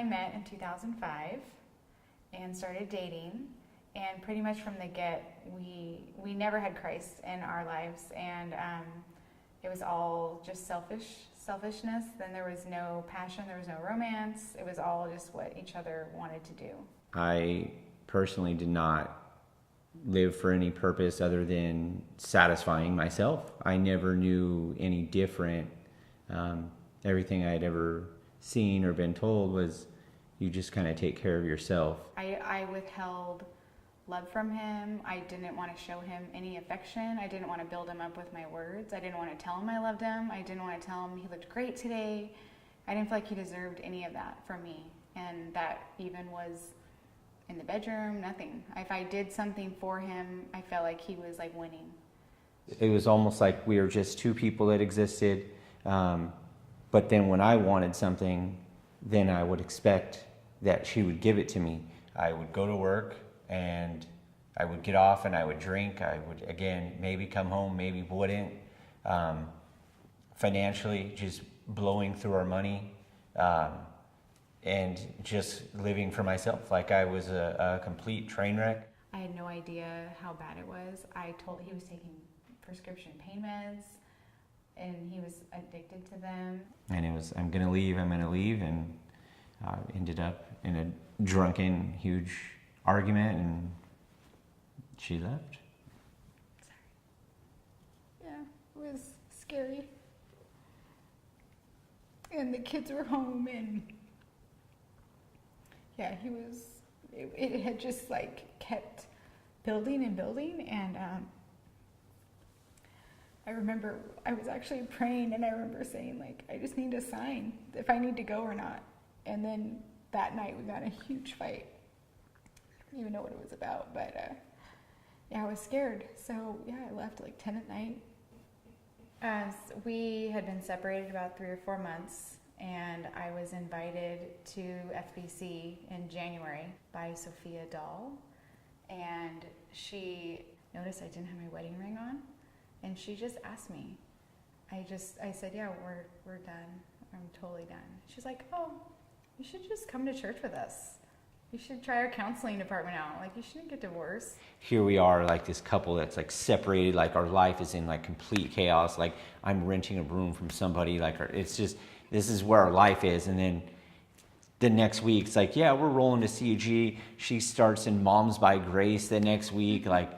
I met in 2005 and started dating. And pretty much from the get, we never had Christ in our lives, and it was all just selfishness. Then there was no passion, there was no romance. It was all just what each other wanted to do. I personally did not live for any purpose other than satisfying myself. I never knew any different. Everything I had ever seen or been told was you just kind of take care of yourself. I withheld love from him. I didn't want to show him any affection. I didn't want to build him up with my words. I didn't want to tell him I loved him. I didn't want to tell him he looked great today. I didn't feel like he deserved any of that from me. And that even was in the bedroom, nothing. If I did something for him, I felt like he was like winning. It was almost like we were just two people that existed. But then when I wanted something, then I would expect that she would give it to me. I would go to work and I would get off and I would drink. I would, again, maybe come home, maybe wouldn't. Financially, just blowing through our money and just living for myself like I was a complete train wreck. I had no idea how bad it was. I told he was taking prescription pain meds and he was addicted to them. And it was, I'm gonna leave, and ended up in a drunken, huge argument, and she left. Sorry. Yeah, it was scary. And the kids were home, and yeah, it had just like kept building and building, and I remember I was actually praying, and I remember saying, like, I just need a sign if I need to go or not. And then that night we got in a huge fight. I didn't even know what it was about, but yeah, I was scared. So yeah, I left at like 10 at night. We had been separated about 3 or 4 months, and I was invited to FBC in January by Sophia Dahl, and she noticed I didn't have my wedding ring on, and she just asked me. I said, yeah, we're done. I'm totally done. She's like, oh, you should just come to church with us. You should try our counseling department out. Like, you shouldn't get divorced. Here we are, like this couple that's like separated, like our life is in like complete chaos. Like I'm renting a room from somebody, like it's just, this is where our life is. And then the next week, it's like, yeah, we're rolling to CG. She starts in Moms by Grace the next week. Like,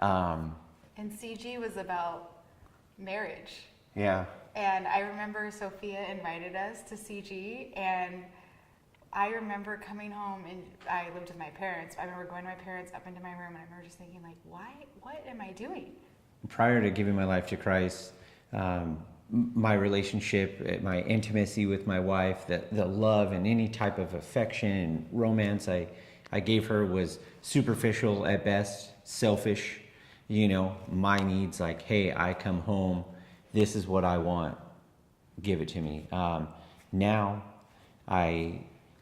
and CG was about marriage. Yeah. And I remember Sophia invited us to CG, and I remember coming home, and I lived with my parents. I remember going to my parents up into my room, and I remember just thinking, like, what am I doing? Prior to giving my life to Christ, my relationship, my intimacy with my wife, the love and any type of affection and romance I gave her was superficial at best, selfish. You know, my needs, like, hey, I come home, this is what I want, give it to me. Now I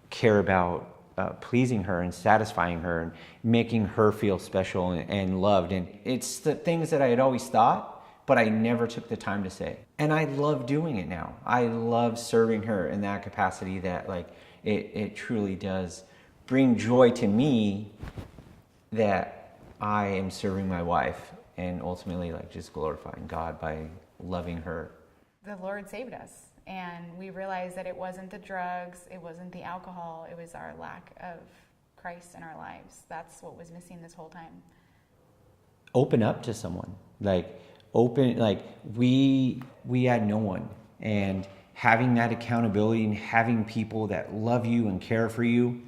care about pleasing her and satisfying her and making her feel special and loved. And it's the things that I had always thought, but I never took the time to say. And I love doing it now. I love serving her in that capacity, that like it truly does bring joy to me that I am serving my wife and ultimately like just glorifying God by loving her. The Lord saved us, and we realized that it wasn't the drugs, it wasn't the alcohol, it was our lack of Christ in our lives. That's what was missing this whole time. Open up to someone. Like we had no one, and having that accountability and having people that love you and care for you,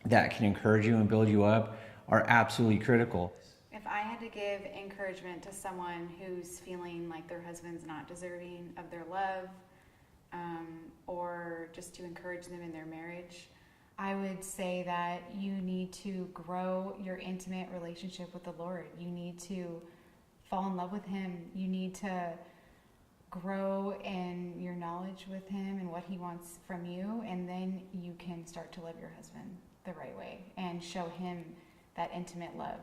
that can encourage you and build you up, are absolutely critical. If I had to give encouragement to someone who's feeling like their husband's not deserving of their love, or just to encourage them in their marriage, I would say that you need to grow your intimate relationship with the Lord. You need to fall in love with Him. You need to grow in your knowledge with Him and what He wants from you, and then you can start to love your husband the right way and show him that intimate love.